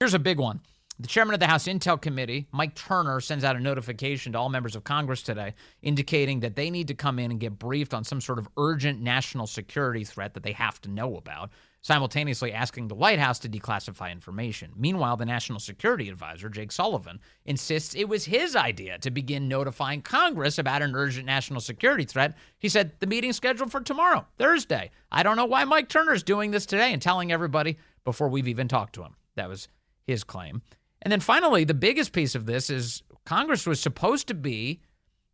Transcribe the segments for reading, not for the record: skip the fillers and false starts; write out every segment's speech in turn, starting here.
Here's a big one. The chairman of the House Intel Committee, Mike Turner, sends out a notification to all members of Congress today indicating that they need to come in and get briefed on some sort of urgent national security threat that they have to know about, simultaneously asking the White House to declassify information. Meanwhile, the National Security Advisor, Jake Sullivan, insists it was his idea to begin notifying Congress about an urgent national security threat. He said the meeting's scheduled for tomorrow, Thursday. I don't know why Mike Turner's doing this today and telling everybody before we've even talked to him. That was his claim. And then finally, the biggest piece of this is Congress was supposed to be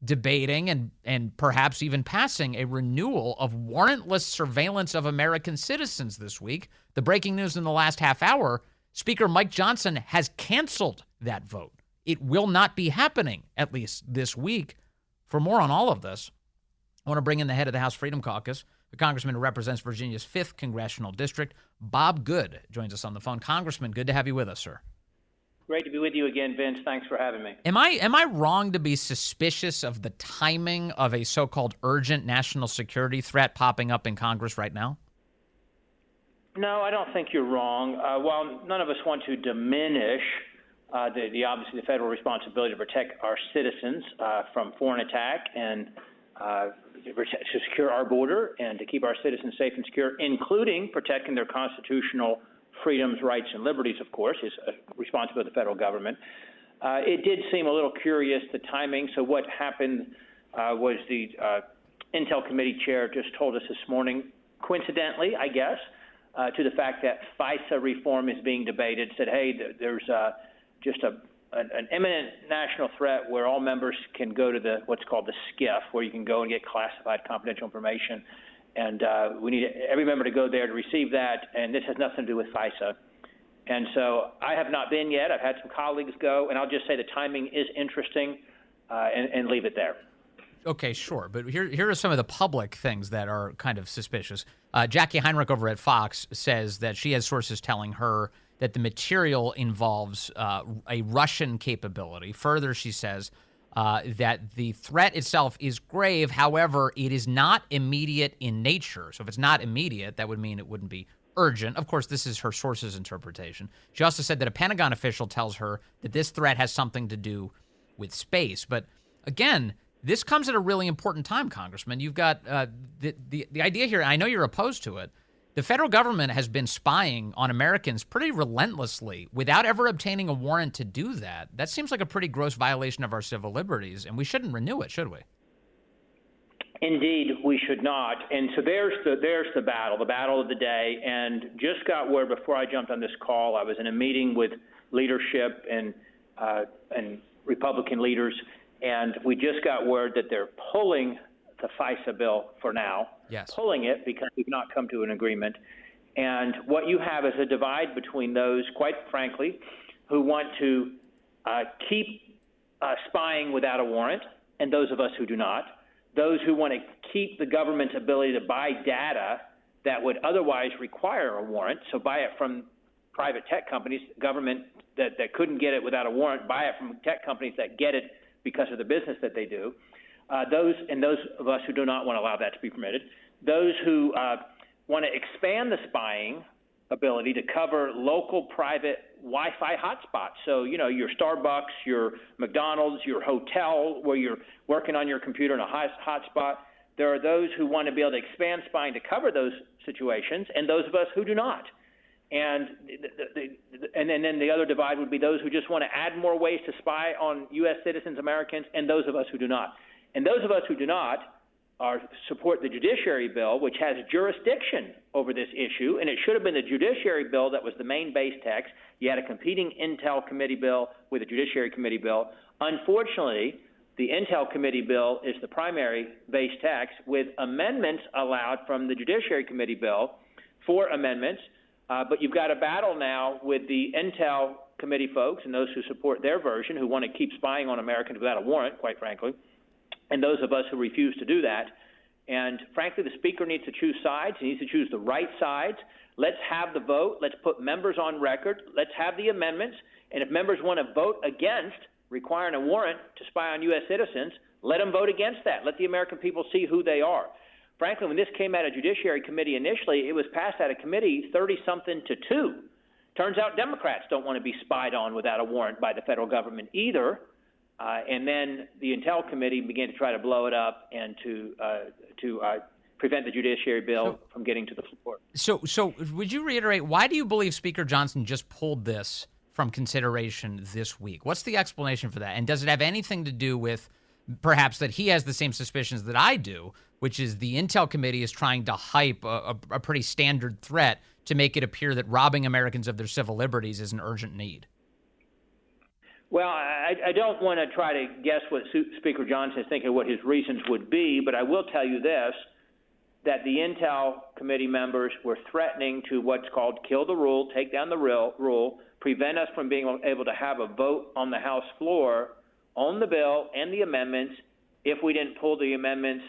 debating and perhaps even passing a renewal of warrantless surveillance of American citizens this week. The breaking news in the last half hour, Speaker Mike Johnson has canceled that vote. It will not be happening, at least this week. For more on all of this, I want to bring in the head of the House Freedom Caucus, the congressman who represents Virginia's 5th Congressional District. Bob Good joins us on the phone. Congressman, good to have you with us, sir. Great to be with you again, Vince. Thanks for having me. Am I wrong to be suspicious of the timing of a so-called urgent national security threat popping up in Congress right now? No, I don't think you're wrong. While none of us want to diminish obviously the federal responsibility to protect our citizens from foreign attack and to secure our border and to keep our citizens safe and secure, including protecting their constitutional freedoms, rights, and liberties, of course, is a responsibility of the federal government. It did seem a little curious, the timing. So what happened was the Intel Committee chair just told us this morning, coincidentally, I guess, to the fact that FISA reform is being debated, said, hey, there's just an imminent national threat where all members can go to what's called the SCIF, where you can go and get classified confidential information. And we need every member to go there to receive that, and this has nothing to do with FISA. And so I have not been yet. I've had some colleagues go, and I'll just say the timing is interesting and leave it there. Okay, sure. But here are some of the public things that are kind of suspicious. Jackie Heinrich over at Fox says that she has sources telling her that the material involves a Russian capability. Further, she says that the threat itself is grave. However, it is not immediate in nature. So if it's not immediate, that would mean it wouldn't be urgent. Of course, this is her source's interpretation. She also said that a Pentagon official tells her that this threat has something to do with space. But again, this comes at a really important time, Congressman. You've got the idea here, and I know you're opposed to it. The federal government has been spying on Americans pretty relentlessly without ever obtaining a warrant to do that. That seems like a pretty gross violation of our civil liberties, and we shouldn't renew it, should we? Indeed, we should not. And so there's the battle of the day. And just got word before I jumped on this call, I was in a meeting with leadership and Republican leaders, and we just got word that they're pulling the FISA bill for now. Yes. Pulling it because we've not come to an agreement. And what you have is a divide between those, quite frankly, who want to keep spying without a warrant, and those of us who do not. Those who want to keep the government's ability to buy data that would otherwise require a warrant, so buy it from private tech companies, government that couldn't get it without a warrant, buy it from tech companies that get it because of the business that they do. Those of us who do not want to allow that to be permitted. Those who want to expand the spying ability to cover local private Wi-Fi hotspots. So, your Starbucks, your McDonald's, your hotel where you're working on your computer in a hotspot. There are those who want to be able to expand spying to cover those situations, and those of us who do not. And then the other divide would be those who just want to add more ways to spy on U.S. citizens, Americans, and those of us who do not. And those of us who do not support the judiciary bill, which has jurisdiction over this issue, and it should have been the judiciary bill that was the main base text. You had a competing Intel committee bill with a judiciary committee bill. Unfortunately, the Intel committee bill is the primary base text with amendments allowed from the judiciary committee bill, 4 amendments. But you've got a battle now with the Intel committee folks and those who support their version, who want to keep spying on Americans without a warrant, quite frankly, and those of us who refuse to do that. And frankly, the Speaker needs to choose sides. He needs to choose the right sides. Let's have the vote. Let's put members on record. Let's have the amendments. And if members want to vote against requiring a warrant to spy on U.S. citizens, let them vote against that. Let the American people see who they are. Frankly, when this came out of Judiciary Committee initially, it was passed out of committee 30-something to 2 Turns out Democrats don't want to be spied on without a warrant by the federal government either. And then the Intel Committee began to try to blow it up and to prevent the Judiciary Bill from getting to the floor. So would you reiterate, why do you believe Speaker Johnson just pulled this from consideration this week? What's the explanation for that? And does it have anything to do with perhaps that he has the same suspicions that I do, which is the Intel Committee is trying to hype a pretty standard threat to make it appear that robbing Americans of their civil liberties is an urgent need? Well, I don't want to try to guess what Speaker Johnson is thinking, what his reasons would be, but I will tell you this, that the Intel Committee members were threatening to what's called kill the rule, take down the rule, prevent us from being able to have a vote on the House floor on the bill and the amendments if we didn't pull the amendments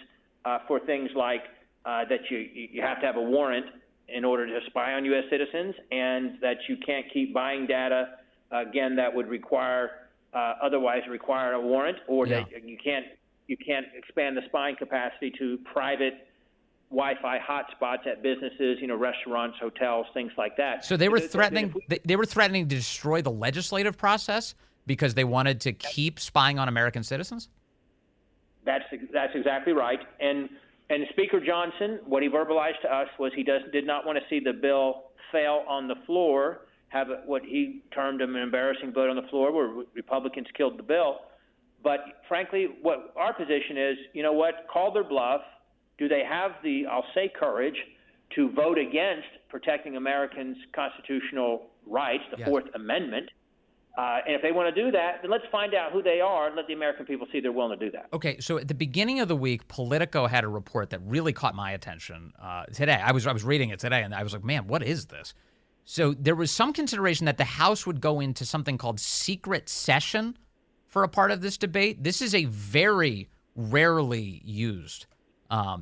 for things like that you have to have a warrant in order to spy on U.S. citizens, and that you can't keep buying data, again, that would otherwise require a warrant, or that you can't expand the spying capacity to private Wi-Fi hotspots at businesses, restaurants, hotels, things like that. So they were threatening. They were threatening to destroy the legislative process because they wanted to keep spying on American citizens. That's exactly right. And Speaker Johnson, what he verbalized to us was he did not want to see the bill fail on the floor, have what he termed an embarrassing vote on the floor where Republicans killed the bill. But frankly, what our position is, call their bluff. Do they have the, I'll say, courage to vote against protecting Americans' constitutional rights, the Fourth Amendment? And if they want to do that, then let's find out who they are and let the American people see they're willing to do that. Okay, so at the beginning of the week, Politico had a report that really caught my attention today. I was reading it today, and I was like, man, what is this? So there was some consideration that the House would go into something called secret session for a part of this debate. This is a very rarely used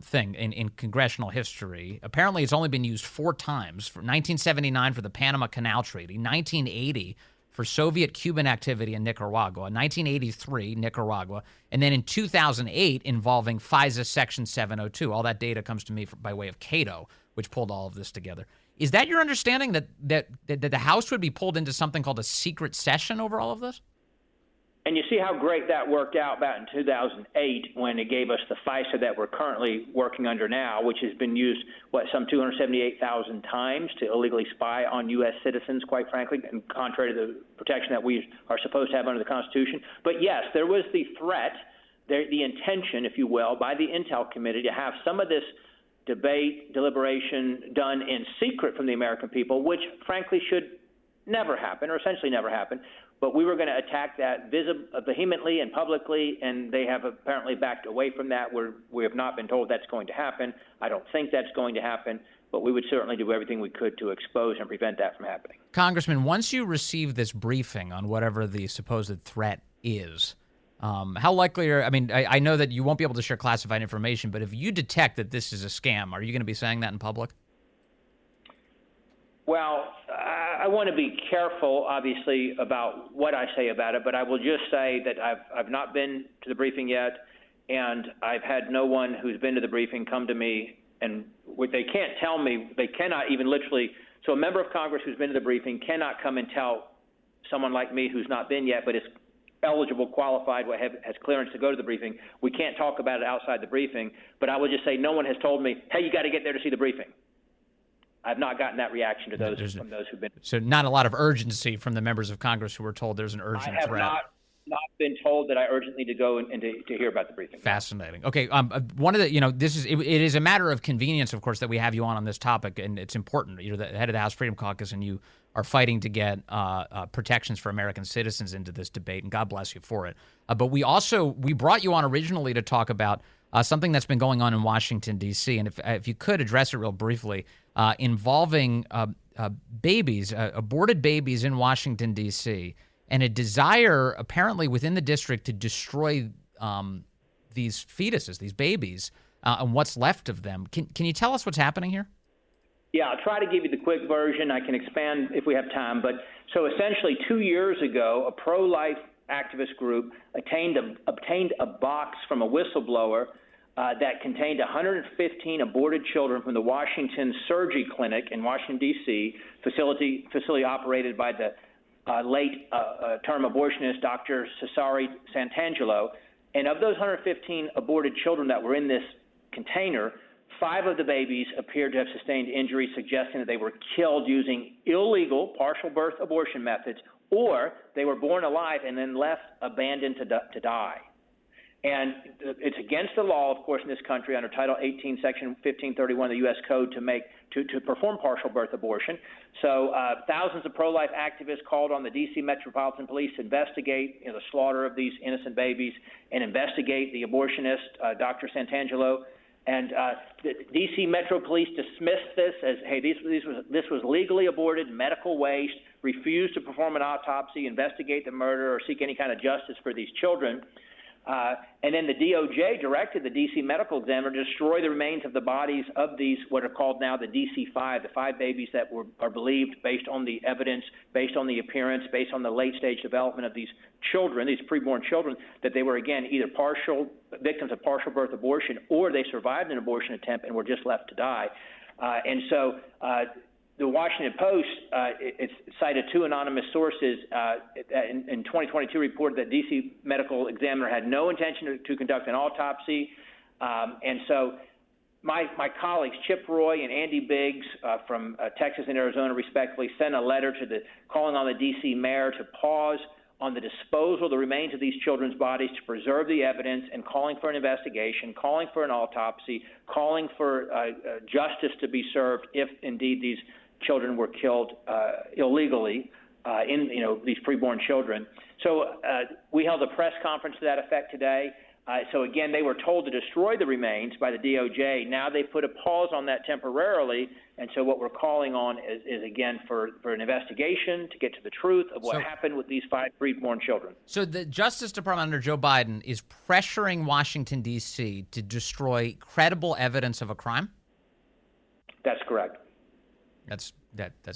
thing in congressional history. Apparently, it's only been used 4 times: for 1979 for the Panama Canal Treaty, 1980 for Soviet-Cuban activity in Nicaragua, 1983 Nicaragua, and then in 2008 involving FISA Section 702. All that data comes to me by way of Cato, which pulled all of this together. Is that your understanding that the House would be pulled into something called a secret session over all of this? And you see how great that worked out back in 2008 when it gave us the FISA that we're currently working under now, which has been used, some 278,000 times to illegally spy on U.S. citizens, quite frankly, and contrary to the protection that we are supposed to have under the Constitution. But yes, there was the threat, the intention, if you will, by the Intel Committee to have some of this debate, deliberation done in secret from the American people, which frankly should never happen, or essentially never happen. But we were going to attack that vehemently and publicly, and they have apparently backed away from that. We have not been told that's going to happen. I don't think that's going to happen, but we would certainly do everything we could to expose and prevent that from happening. Congressman, once you receive this briefing on whatever the supposed threat is, how likely I know that you won't be able to share classified information, but if you detect that this is a scam, are you going to be saying that in public? Well, I want to be careful, obviously, about what I say about it, but I will just say that I've not been to the briefing yet, and I've had no one who's been to the briefing come to me, and what they can't tell me, they cannot even literally, so a member of Congress who's been to the briefing cannot come and tell someone like me who's not been yet, but is eligible, qualified, has clearance to go to the briefing. We can't talk about it outside the briefing, but I will just say no one has told me, hey, you got to get there to see the briefing. I've not gotten that reaction from those who've been. So not a lot of urgency from the members of Congress who were told there's an urgent threat. I have not been told that I urgently need to go and to hear about the briefing. Fascinating. Okay, one of the it is a matter of convenience, of course, that we have you on this topic, and it's important. You're the head of the House Freedom Caucus, and you are fighting to get protections for American citizens into this debate, and God bless you for it. But we brought you on originally to talk about something that's been going on in Washington, D.C., and if you could address it real briefly, involving babies, aborted babies in Washington, D.C., and a desire apparently within the district to destroy these fetuses, these babies, and what's left of them. Can you tell us what's happening here? Yeah, I'll try to give you the quick version. I can expand if we have time. But so essentially 2 years ago, a pro-life activist group obtained a box from a whistleblower that contained 115 aborted children from the Washington Surgi-Clinic in Washington, D.C., facility operated by the late term abortionist Dr. Cesare Santangelo. And of those 115 aborted children that were in this container, 5 of the babies appeared to have sustained injuries, suggesting that they were killed using illegal partial birth abortion methods, or they were born alive and then left abandoned to die. And it's against the law, of course, in this country under Title 18, Section 1531 of the U.S. Code to perform partial birth abortion. So thousands of pro-life activists called on the D.C. Metropolitan Police to investigate the slaughter of these innocent babies and investigate the abortionist, Dr. Santangelo. And the D.C. Metro Police dismissed this as, hey, this was legally aborted medical waste, refused to perform an autopsy, investigate the murder, or seek any kind of justice for these children. And then the DOJ directed the D.C. medical examiner to destroy the remains of the bodies of these, what are called now the DC-5, the 5 babies that are believed, based on the evidence, based on the appearance, based on the late-stage development of these children, these preborn children, that they were, again, either victims of partial birth abortion, or they survived an abortion attempt and were just left to die. And so the Washington Post, it cited 2 anonymous sources in 2022 reported that D.C. medical examiner had no intention to conduct an autopsy. And so my colleagues, Chip Roy and Andy Biggs from Texas and Arizona, respectively, sent a letter calling on the D.C. mayor to pause on the disposal of the remains of these children's bodies to preserve the evidence, and calling for an investigation, calling for an autopsy, calling for justice to be served if indeed these children were killed illegally, these preborn children. So we held a press conference to that effect today. So again, they were told to destroy the remains by the DOJ. Now they've put a pause on that temporarily. And so what we're calling on is again, for an investigation to get to the truth of what happened with these 5 preborn children. So the Justice Department under Joe Biden is pressuring Washington, D.C. to destroy credible evidence of a crime? That's correct. That's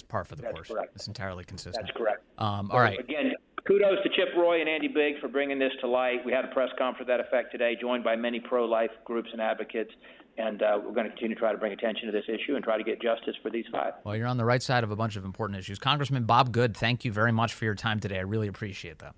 par for the course. Correct. It's entirely consistent. That's correct. All right. Again, kudos to Chip Roy and Andy Biggs for bringing this to light. We had a press conference to that effect today, joined by many pro-life groups and advocates, and we're going to continue to try to bring attention to this issue and try to get justice for these 5. Well, you're on the right side of a bunch of important issues. Congressman Bob Good, thank you very much for your time today. I really appreciate that.